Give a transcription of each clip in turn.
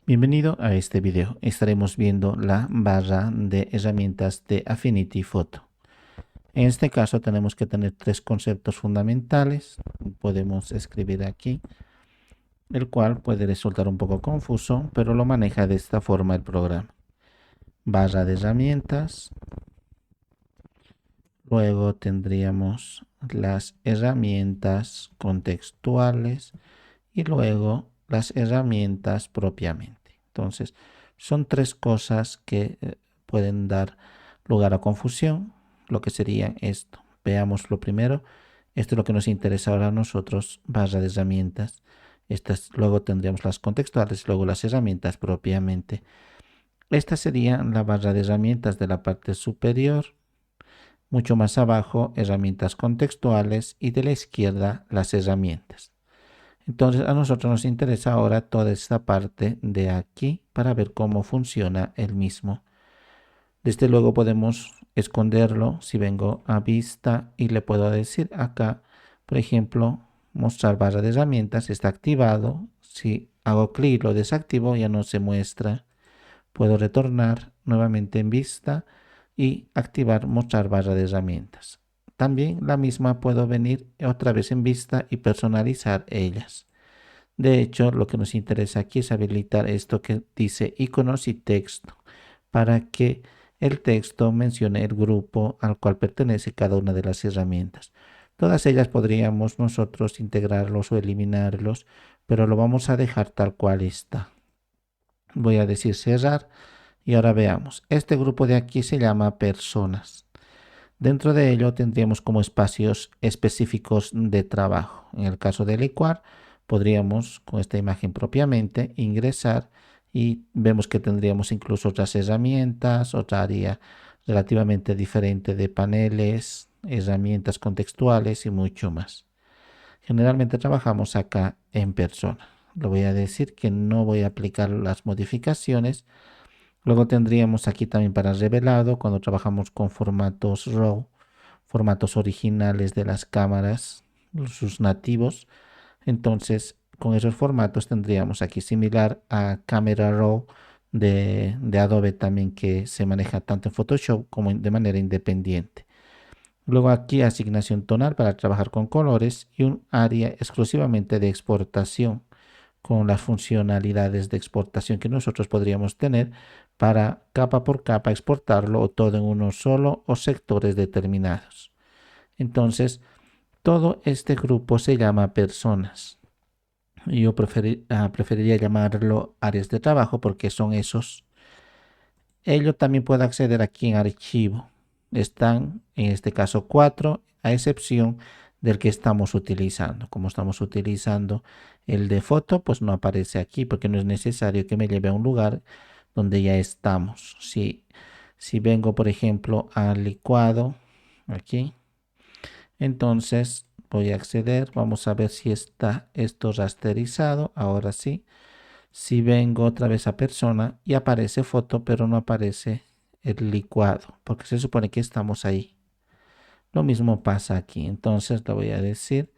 Bienvenido a este video. Estaremos viendo la barra de herramientas de Affinity Photo. En este caso tenemos que tener tres conceptos fundamentales. Podemos escribir aquí, el cual puede resultar un poco confuso, pero lo maneja de esta forma el programa. Barra de herramientas. Luego tendríamos las herramientas contextuales y luego las herramientas propiamente. Entonces, son tres cosas que pueden dar lugar a confusión, lo que sería esto. Veamos lo primero. Esto es lo que nos interesa ahora a nosotros, barra de herramientas. Luego tendríamos las contextuales, luego las herramientas propiamente. Esta sería la barra de herramientas de la parte superior. Mucho más abajo, herramientas contextuales y de la izquierda, las herramientas. Entonces a nosotros nos interesa ahora toda esta parte de aquí para ver cómo funciona el mismo. Desde luego podemos esconderlo si vengo a vista y le puedo decir acá, por ejemplo, mostrar barra de herramientas, está activado. Si hago clic lo desactivo, ya no se muestra. Puedo retornar nuevamente en vista y activar mostrar barra de herramientas. También la misma puedo venir otra vez en vista y personalizar ellas. De hecho, lo que nos interesa aquí es habilitar esto que dice iconos y texto para que el texto mencione el grupo al cual pertenece cada una de las herramientas. Todas ellas podríamos nosotros integrarlos o eliminarlos, pero lo vamos a dejar tal cual está. Voy a decir cerrar y ahora veamos. Este grupo de aquí se llama personas. Dentro de ello tendríamos como espacios específicos de trabajo. En el caso de licuar, podríamos con esta imagen propiamente ingresar y vemos que tendríamos incluso otras herramientas, otra área relativamente diferente de paneles, herramientas contextuales y mucho más. Generalmente trabajamos acá en persona. Lo voy a decir que no voy a aplicar las modificaciones. Luego tendríamos aquí también para revelado cuando trabajamos con formatos RAW, formatos originales de las cámaras, sus nativos. Entonces, con esos formatos tendríamos aquí similar a Camera Raw de Adobe también, que se maneja tanto en Photoshop como de manera independiente. Luego aquí asignación tonal para trabajar con colores y un área exclusivamente de exportación con las funcionalidades de exportación que nosotros podríamos tener para capa por capa exportarlo o todo en uno solo o sectores determinados. Entonces, todo este grupo se llama personas. Yo preferiría llamarlo áreas de trabajo porque son esos. Ello también puede acceder aquí en archivo. Están en este caso 4, a excepción del que estamos utilizando. Como estamos utilizando el de foto, pues no aparece aquí porque no es necesario que me lleve a un lugar donde ya estamos. Si vengo, por ejemplo, al licuado, aquí, entonces voy a acceder. Vamos a ver si está esto rasterizado. Ahora sí. Si vengo otra vez a persona y aparece foto, pero no aparece el licuado, porque se supone que estamos ahí. Lo mismo pasa aquí. Entonces le voy a decir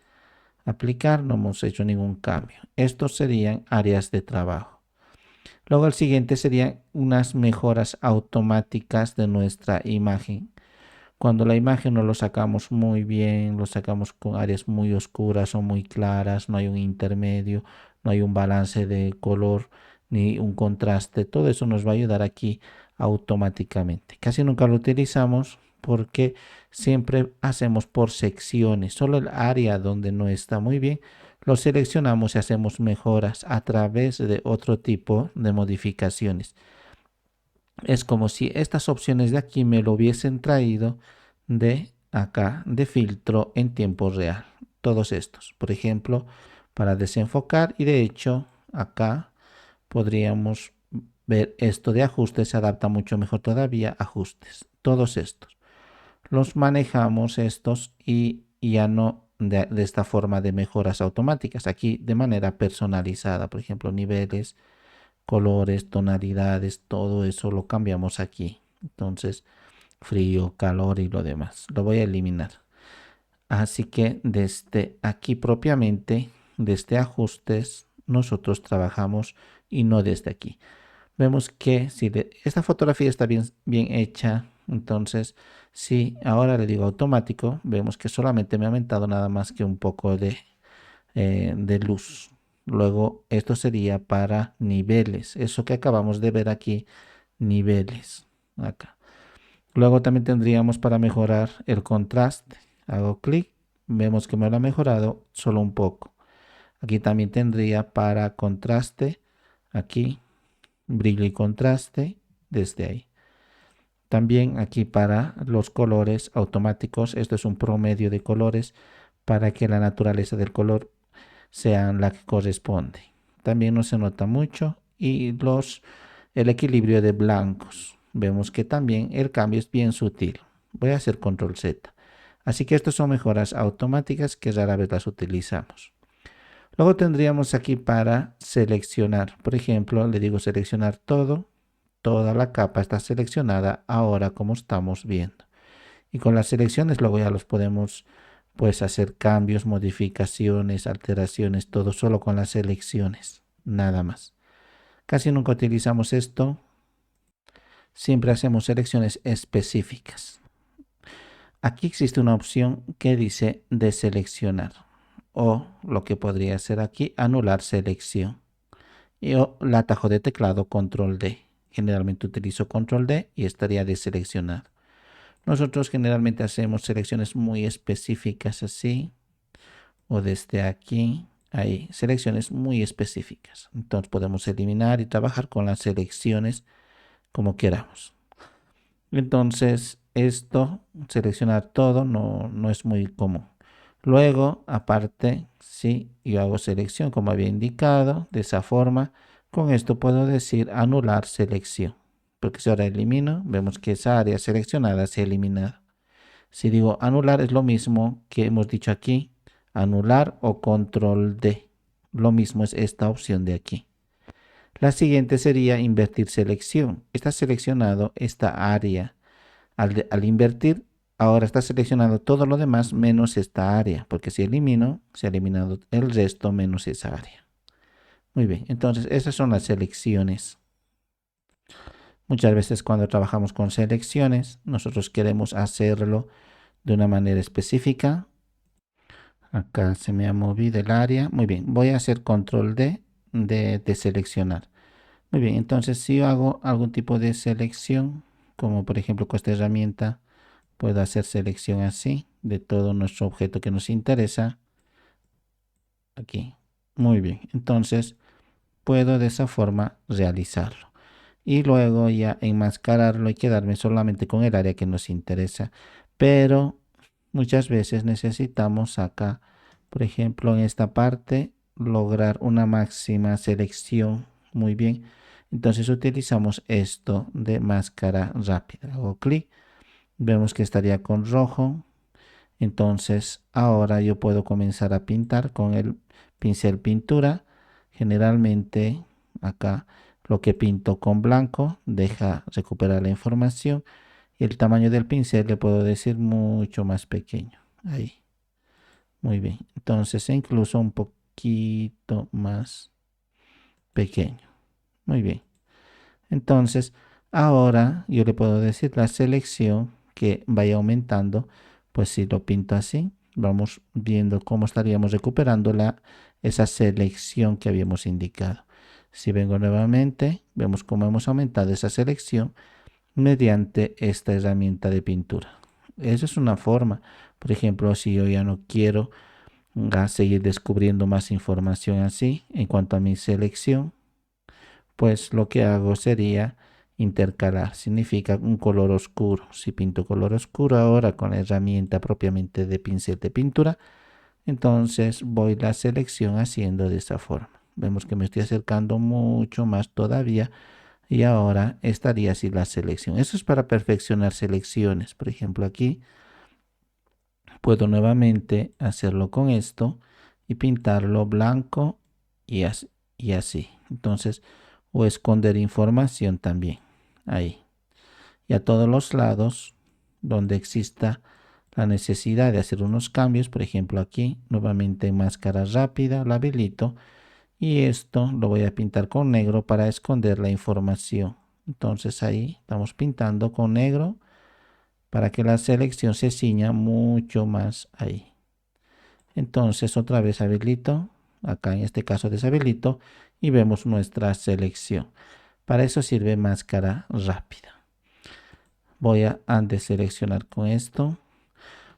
aplicar, no hemos hecho ningún cambio. Estos serían áreas de trabajo. Luego el siguiente serían unas mejoras automáticas de nuestra imagen. Cuando la imagen no lo sacamos muy bien, lo sacamos con áreas muy oscuras o muy claras, no hay un intermedio, no hay un balance de color ni un contraste, todo eso nos va a ayudar aquí automáticamente. Casi nunca lo utilizamos porque siempre hacemos por secciones, solo el área donde no está muy bien lo seleccionamos y hacemos mejoras a través de otro tipo de modificaciones. Es como si estas opciones de aquí me lo hubiesen traído de acá, de filtro en tiempo real. Todos estos, por ejemplo, para desenfocar, y de hecho acá podríamos ver esto de ajustes, se adapta mucho mejor todavía, ajustes. Todos estos los manejamos estos y ya no de esta forma de mejoras automáticas, aquí de manera personalizada, por ejemplo, niveles, colores, tonalidades, todo eso lo cambiamos aquí. Entonces, frío, calor y lo demás. Lo voy a eliminar. Así que desde aquí propiamente, desde ajustes, nosotros trabajamos y no desde aquí. Vemos que si esta fotografía está bien hecha, entonces si ahora le digo automático, vemos que solamente me ha aumentado nada más que un poco de luz. Luego esto sería para niveles, eso que acabamos de ver aquí, niveles, acá. Luego también tendríamos para mejorar el contraste. Hago clic, vemos que me lo ha mejorado solo un poco. Aquí también tendría para contraste, aquí, brillo y contraste, desde ahí. También aquí para los colores automáticos, esto es un promedio de colores para que la naturaleza del color sea la que corresponde. También no se nota mucho y el equilibrio de blancos. Vemos que también el cambio es bien sutil. Voy a hacer control Z. Así que estas son mejoras automáticas que rara vez las utilizamos. Luego tendríamos aquí para seleccionar. Por ejemplo, le digo seleccionar todo. Toda la capa está seleccionada ahora como estamos viendo. Y con las selecciones luego ya los podemos pues hacer cambios, modificaciones, alteraciones, todo solo con las selecciones, nada más. Casi nunca utilizamos esto. Siempre hacemos selecciones específicas. Aquí existe una opción que dice deseleccionar o lo que podría ser aquí anular selección y o el atajo de teclado control D. Generalmente utilizo control D y estaría deseleccionado. Nosotros generalmente hacemos selecciones muy específicas así o desde aquí, ahí, selecciones muy específicas. Entonces podemos eliminar y trabajar con las selecciones como queramos. Entonces esto, seleccionar todo, no es muy común. Luego, aparte, si yo hago selección como había indicado, de esa forma, con esto puedo decir anular selección. Porque si ahora elimino, vemos que esa área seleccionada se ha eliminado. Si digo anular es lo mismo que hemos dicho aquí, anular o control D. Lo mismo es esta opción de aquí. La siguiente sería invertir selección. Está seleccionado esta área. Al invertir, ahora está seleccionado todo lo demás menos esta área, porque si elimino, se ha eliminado el resto menos esa área. Muy bien, entonces esas son las selecciones. Muchas veces cuando trabajamos con selecciones, nosotros queremos hacerlo de una manera específica. Acá se me ha movido el área. Muy bien, voy a hacer control D de seleccionar. Muy bien, entonces si yo hago algún tipo de selección, como por ejemplo con esta herramienta, puedo hacer selección así de todo nuestro objeto que nos interesa. Aquí. Muy bien, entonces puedo de esa forma realizarlo. Y luego ya enmascararlo y quedarme solamente con el área que nos interesa. Pero muchas veces necesitamos acá, por ejemplo, en esta parte, lograr una máxima selección. Muy bien. Entonces utilizamos esto de máscara rápida. Hago clic. Vemos que estaría con rojo. Entonces ahora yo puedo comenzar a pintar con el pincel pintura. Generalmente acá lo que pinto con blanco deja recuperar la información. Y el tamaño del pincel le puedo decir mucho más pequeño. Ahí. Muy bien. Entonces incluso un poquito más pequeño. Muy bien. Entonces ahora yo le puedo decir la selección que vaya aumentando. Pues si lo pinto así, vamos viendo cómo estaríamos recuperando esa selección que habíamos indicado. Si vengo nuevamente, vemos cómo hemos aumentado esa selección mediante esta herramienta de pintura. Esa es una forma. Por ejemplo, si yo ya no quiero seguir descubriendo más información así en cuanto a mi selección, pues lo que hago sería intercalar. Significa un color oscuro. Si pinto color oscuro ahora con la herramienta propiamente de pincel de pintura, entonces voy la selección haciendo de esta forma. Vemos que me estoy acercando mucho más todavía y ahora estaría así la selección. Eso es para perfeccionar selecciones. Por ejemplo, aquí puedo nuevamente hacerlo con esto y pintarlo blanco y así. Y así. Entonces, o esconder información también. Ahí. Y a todos los lados donde exista la necesidad de hacer unos cambios, por ejemplo aquí, nuevamente en máscara rápida, la habilito Y esto lo voy a pintar con negro para esconder la información. Entonces ahí estamos pintando con negro para que la selección se ciña mucho más ahí. Entonces otra vez habilito, acá en este caso deshabilito y vemos nuestra selección. Para eso sirve máscara rápida. Voy a deseleccionar con esto.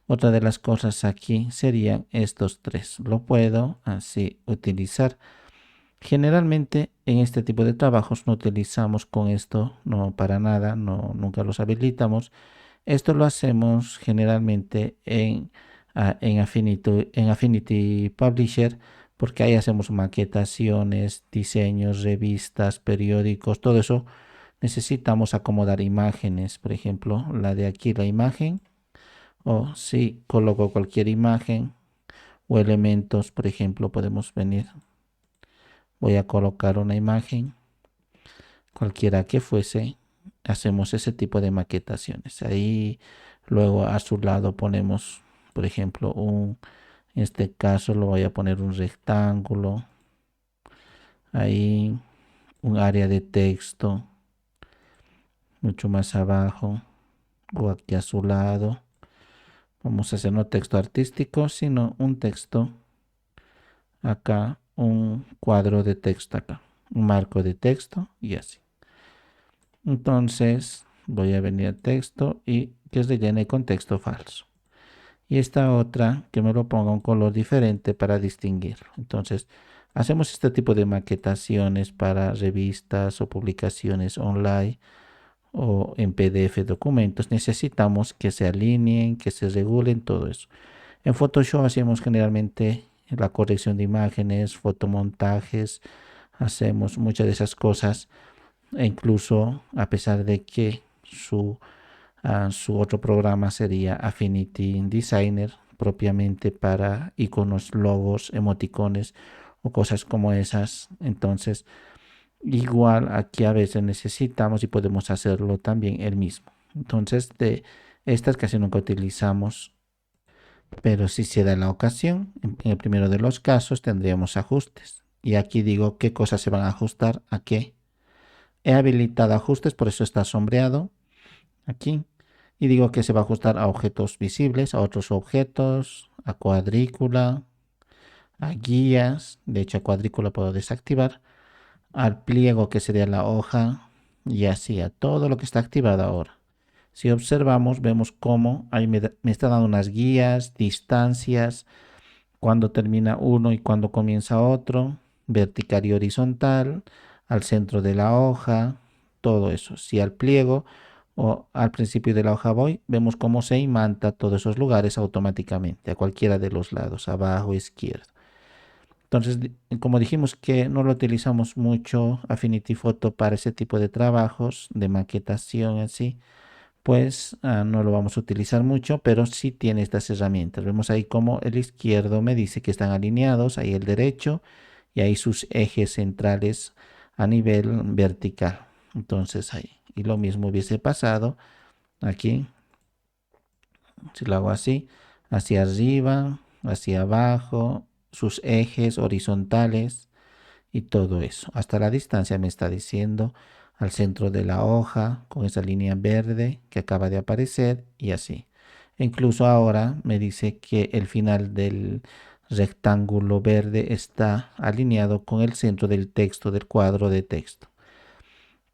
Otra de las cosas aquí serían estos tres. Lo puedo así utilizar. Generalmente en este tipo de trabajos no utilizamos con esto, no para nada, no, nunca los habilitamos. Esto lo hacemos generalmente en Affinity Publisher porque ahí hacemos maquetaciones, diseños, revistas, periódicos, todo eso. Necesitamos acomodar imágenes, por ejemplo, la de aquí, la imagen, o si coloco cualquier imagen o elementos, por ejemplo, podemos venir. Voy a colocar una imagen, cualquiera que fuese, hacemos ese tipo de maquetaciones. Ahí luego a su lado ponemos, por ejemplo, en este caso lo voy a poner un rectángulo, ahí un área de texto, mucho más abajo o aquí a su lado. Vamos a hacer no texto artístico, sino un texto acá, un cuadro de texto acá, un marco de texto y así. Entonces voy a venir a texto y que rellene con texto falso. Y esta otra que me lo ponga un color diferente para distinguirlo. Entonces hacemos este tipo de maquetaciones para revistas o publicaciones online o en PDF documentos. Necesitamos que se alineen, que se regulen todo eso. En Photoshop hacemos generalmente la corrección de imágenes, fotomontajes, hacemos muchas de esas cosas e incluso a pesar de que su otro programa sería Affinity Designer propiamente para iconos, logos, emoticones o cosas como esas. Entonces, igual aquí a veces necesitamos y podemos hacerlo también el mismo. Entonces, de estas casi nunca utilizamos, pero si se da la ocasión, en el primero de los casos tendríamos ajustes. Y aquí digo qué cosas se van a ajustar a qué. He habilitado ajustes, por eso está sombreado aquí. Y digo que se va a ajustar a objetos visibles, a otros objetos, a cuadrícula, a guías. De hecho, a cuadrícula puedo desactivar. Al pliego que sería la hoja y así a todo lo que está activado ahora. Si observamos, vemos cómo ahí me está dando unas guías, distancias, cuando termina uno y cuando comienza otro, vertical y horizontal, al centro de la hoja, todo eso. Si al pliego o al principio de la hoja voy, vemos cómo se imanta todos esos lugares automáticamente, a cualquiera de los lados, abajo, izquierdo. Entonces, como dijimos que no lo utilizamos mucho Affinity Photo para ese tipo de trabajos de maquetación así, pues no lo vamos a utilizar mucho, pero sí tiene estas herramientas. Vemos ahí como el izquierdo me dice que están alineados, ahí el derecho y ahí sus ejes centrales a nivel vertical. Entonces ahí, y lo mismo hubiese pasado aquí, si lo hago así, hacia arriba, hacia abajo, sus ejes horizontales y todo eso. Hasta la distancia me está diciendo al centro de la hoja con esa línea verde que acaba de aparecer y así. Incluso ahora me dice que el final del rectángulo verde está alineado con el centro del texto del cuadro de texto.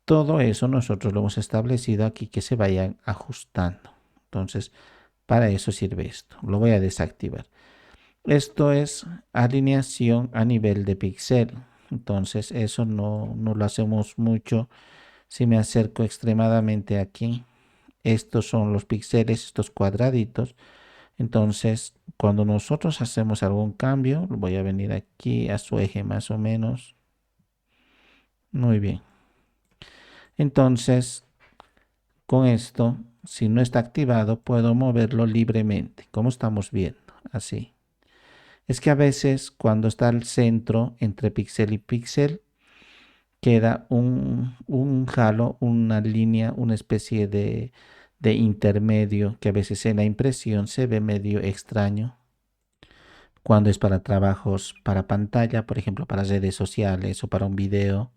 Todo eso nosotros lo hemos establecido aquí que se vayan ajustando. Entonces, para eso sirve esto. Lo voy a desactivar. Esto es alineación a nivel de píxel. Entonces eso no lo hacemos mucho. Si me acerco extremadamente aquí, estos son los píxeles, estos cuadraditos. Entonces cuando nosotros hacemos algún cambio, voy a venir aquí a su eje más o menos. Muy bien. Entonces con esto, si no está activado, puedo moverlo libremente, como estamos viendo, así. Es que a veces cuando está al centro entre píxel y píxel, queda un halo, una línea, una especie de intermedio que a veces en la impresión se ve medio extraño. Cuando es para trabajos para pantalla, por ejemplo, para redes sociales o para un video,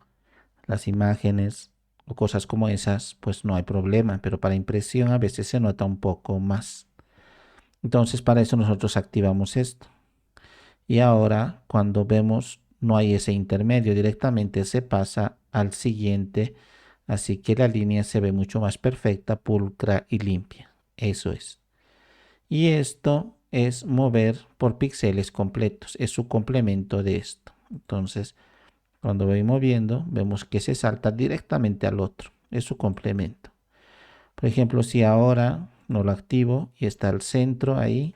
las imágenes o cosas como esas, pues no hay problema, pero para impresión a veces se nota un poco más. Entonces, para eso nosotros activamos esto. Y ahora, cuando vemos, no hay ese intermedio, directamente se pasa al siguiente, así que la línea se ve mucho más perfecta, pulcra y limpia. Eso es. Y esto es mover por píxeles completos, es su complemento de esto. Entonces, cuando voy moviendo, vemos que se salta directamente al otro, es su complemento. Por ejemplo, si ahora no lo activo y está al centro ahí,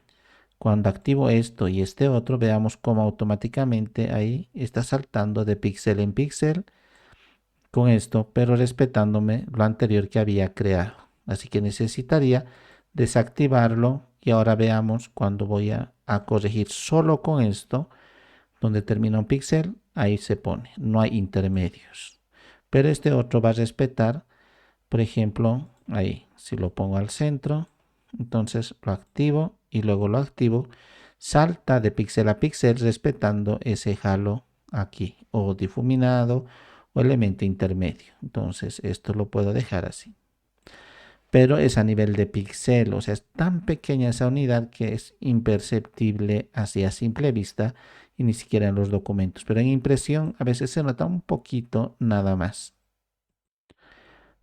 cuando activo esto y este otro, veamos cómo automáticamente ahí está saltando de píxel en píxel con esto, pero respetándome lo anterior que había creado. Así que necesitaría desactivarlo y ahora veamos cuando voy a corregir solo con esto, donde termina un píxel, ahí se pone, no hay intermedios. Pero este otro va a respetar, por ejemplo, ahí, si lo pongo al centro, entonces lo activo y luego lo activo, salta de píxel a píxel respetando ese halo aquí, o difuminado o elemento intermedio. Entonces esto lo puedo dejar así. Pero es a nivel de píxel, o sea, es tan pequeña esa unidad que es imperceptible así a simple vista y ni siquiera en los documentos. Pero en impresión a veces se nota un poquito nada más.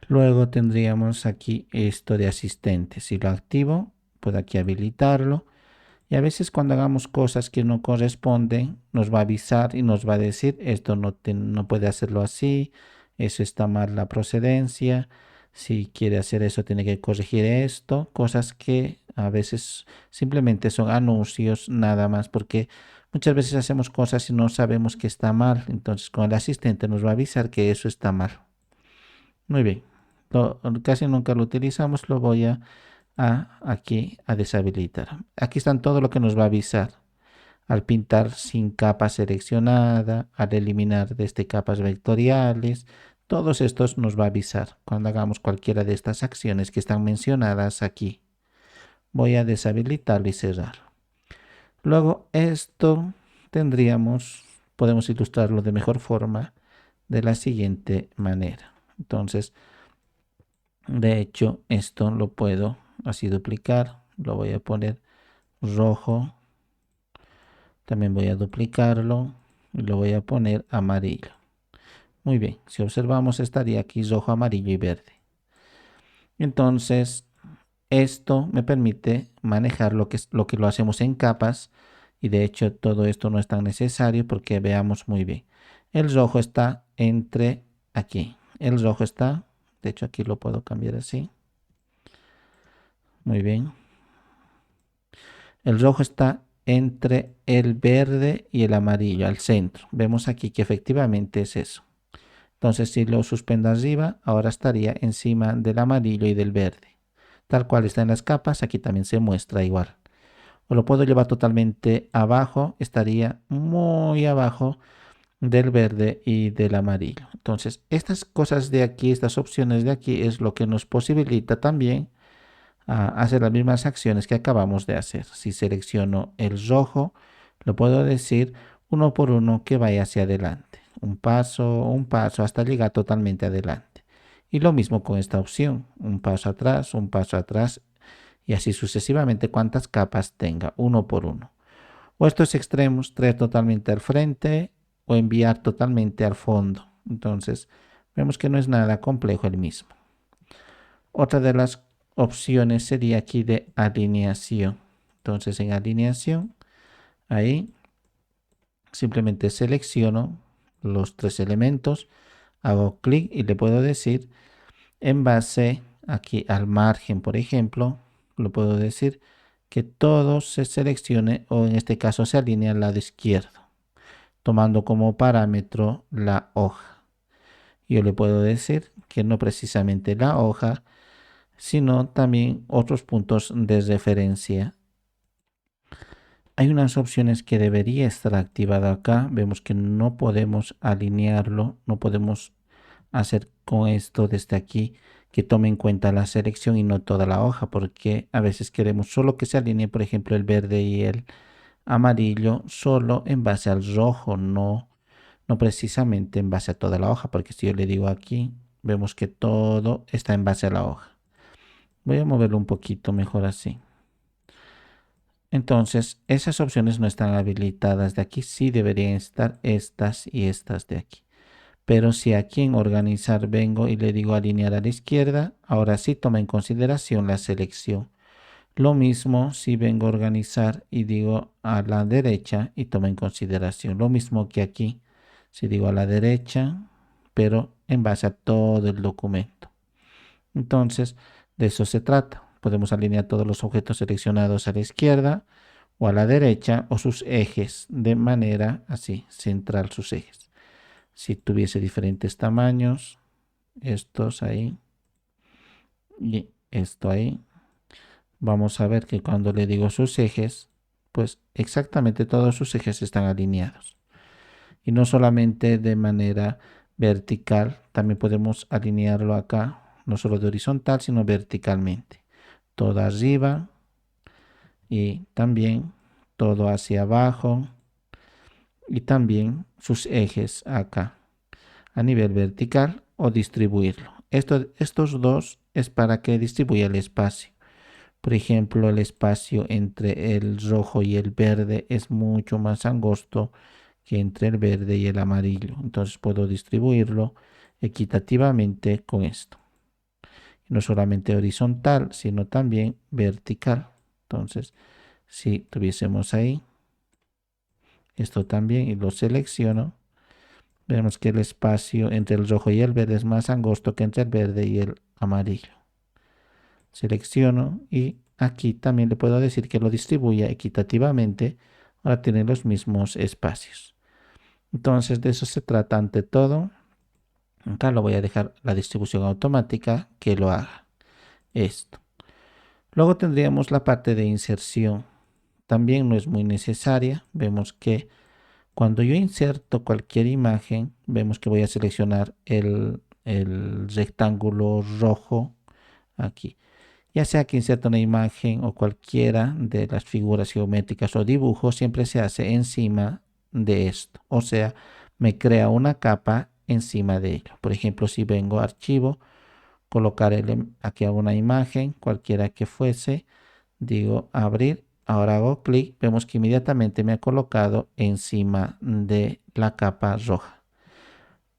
Luego tendríamos aquí esto de asistente. Si lo activo, puedo aquí habilitarlo. Y a veces cuando hagamos cosas que no corresponden, nos va a avisar y nos va a decir, esto no puede hacerlo así, eso está mal la procedencia, si quiere hacer eso tiene que corregir esto, cosas que a veces simplemente son anuncios nada más, porque muchas veces hacemos cosas y no sabemos que está mal, entonces con el asistente nos va a avisar que eso está mal. Muy bien, casi nunca lo utilizamos, lo voy aquí a deshabilitar. Aquí están todo lo que nos va a avisar. Al pintar sin capa seleccionada, al eliminar desde capas vectoriales, todos estos nos va a avisar cuando hagamos cualquiera de estas acciones que están mencionadas aquí. Voy a deshabilitarlo y cerrar. Luego esto podemos ilustrarlo de mejor forma de la siguiente manera. Entonces, de hecho, esto lo puedo así duplicar, lo voy a poner rojo, también voy a duplicarlo y lo voy a poner amarillo. Muy bien, si observamos estaría aquí rojo, amarillo y verde. Entonces, esto me permite manejar lo que lo hacemos en capas y de hecho todo esto no es tan necesario porque veamos muy bien. El rojo está entre aquí. El rojo está, de hecho aquí lo puedo cambiar así. Muy bien. El rojo está entre el verde y el amarillo, al centro. Vemos aquí que efectivamente es eso. Entonces, si lo suspendo arriba, ahora estaría encima del amarillo y del verde. Tal cual está en las capas, aquí también se muestra igual. O lo puedo llevar totalmente abajo, estaría muy abajo del verde y del amarillo. Entonces, estas cosas de aquí, estas opciones de aquí, es lo que nos posibilita también hacer las mismas acciones que acabamos de hacer. Si selecciono el rojo, lo puedo decir uno por uno que vaya hacia adelante. Un paso, hasta llegar totalmente adelante. Y lo mismo con esta opción. Un paso atrás y así sucesivamente cuantas capas tenga, uno por uno. O estos extremos, traer totalmente al frente o enviar totalmente al fondo. Entonces, vemos que no es nada complejo el mismo. Otra de las opciones sería aquí de alineación. Entonces en alineación, ahí simplemente selecciono los tres elementos, hago clic y le puedo decir en base aquí al margen, por ejemplo, lo puedo decir que todo se seleccione o en este caso se alinea al lado izquierdo, tomando como parámetro la hoja. Yo le puedo decir que no precisamente la hoja, sino también otros puntos de referencia. Hay unas opciones que debería estar activada acá. Vemos que no podemos alinearlo, no podemos hacer con esto desde aquí que tome en cuenta la selección y no toda la hoja, porque a veces queremos solo que se alinee, por ejemplo, el verde y el amarillo solo en base al rojo, no precisamente en base a toda la hoja, porque si yo le digo aquí, vemos que todo está en base a la hoja. Voy a moverlo un poquito mejor así. Entonces, esas opciones no están habilitadas de aquí, sí deberían estar estas y estas de aquí. Pero si aquí en organizar vengo y le digo alinear a la izquierda, ahora sí toma en consideración la selección. Lo mismo si vengo a organizar y digo a la derecha y toma en consideración. Lo mismo que aquí, si digo a la derecha, pero en base a todo el documento. Entonces, de eso se trata. Podemos alinear todos los objetos seleccionados a la izquierda o a la derecha o sus ejes de manera así, central sus ejes. Si tuviese diferentes tamaños, estos ahí y esto ahí, vamos a ver que cuando le digo sus ejes, pues exactamente todos sus ejes están alineados. Y no solamente de manera vertical, también podemos alinearlo acá, no solo de horizontal, sino verticalmente. Todo arriba y también todo hacia abajo y también sus ejes acá a nivel vertical o distribuirlo. Estos dos es para que distribuya el espacio. Por ejemplo, el espacio entre el rojo y el verde es mucho más angosto que entre el verde y el amarillo. Entonces puedo distribuirlo equitativamente con esto. Y no solamente horizontal, sino también vertical. Entonces, si tuviésemos ahí esto también y lo selecciono, vemos que el espacio entre el rojo y el verde es más angosto que entre el verde y el amarillo. Selecciono y aquí también le puedo decir que lo distribuya equitativamente para tener los mismos espacios. Entonces de eso se trata ante todo. Acá lo voy a dejar la distribución automática que lo haga. Esto. Luego tendríamos la parte de inserción. También no es muy necesaria. Vemos que cuando yo inserto cualquier imagen, vemos que voy a seleccionar el rectángulo rojo aquí. Ya sea que inserte una imagen o cualquiera de las figuras geométricas o dibujos, siempre se hace encima de esto. O sea, me crea una capa encima de ello. Por ejemplo, si vengo a archivo, colocar aquí alguna imagen, cualquiera que fuese, digo abrir. Ahora hago clic, vemos que inmediatamente me ha colocado encima de la capa roja.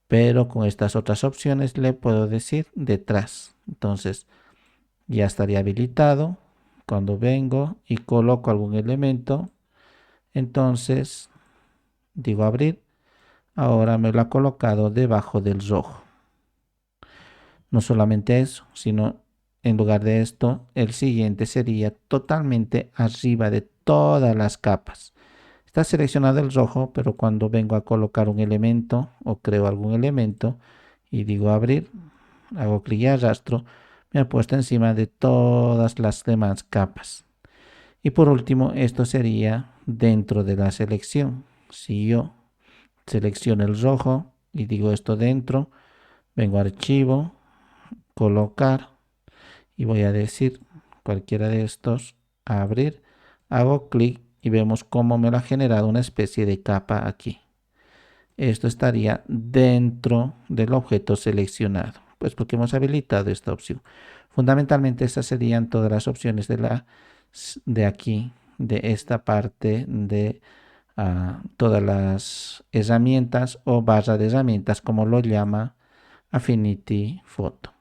Pero con estas otras opciones le puedo decir detrás. Entonces, ya estaría habilitado. Cuando vengo y coloco algún elemento, entonces digo abrir. Ahora me lo ha colocado debajo del rojo. No solamente eso, sino en lugar de esto, el siguiente sería totalmente arriba de todas las capas. Está seleccionado el rojo, pero cuando vengo a colocar un elemento o creo algún elemento y digo abrir, hago clic y arrastro, me ha puesto encima de todas las demás capas. Y por último, esto sería dentro de la selección. Si yo selecciono el rojo y digo esto dentro, vengo a archivo, colocar y voy a decir cualquiera de estos, a abrir, hago clic y vemos cómo me lo ha generado una especie de capa aquí. Esto estaría dentro del objeto seleccionado, pues porque hemos habilitado esta opción. Fundamentalmente estas serían todas las opciones de aquí, de esta parte de todas las herramientas o barra de herramientas como lo llama Affinity Photo.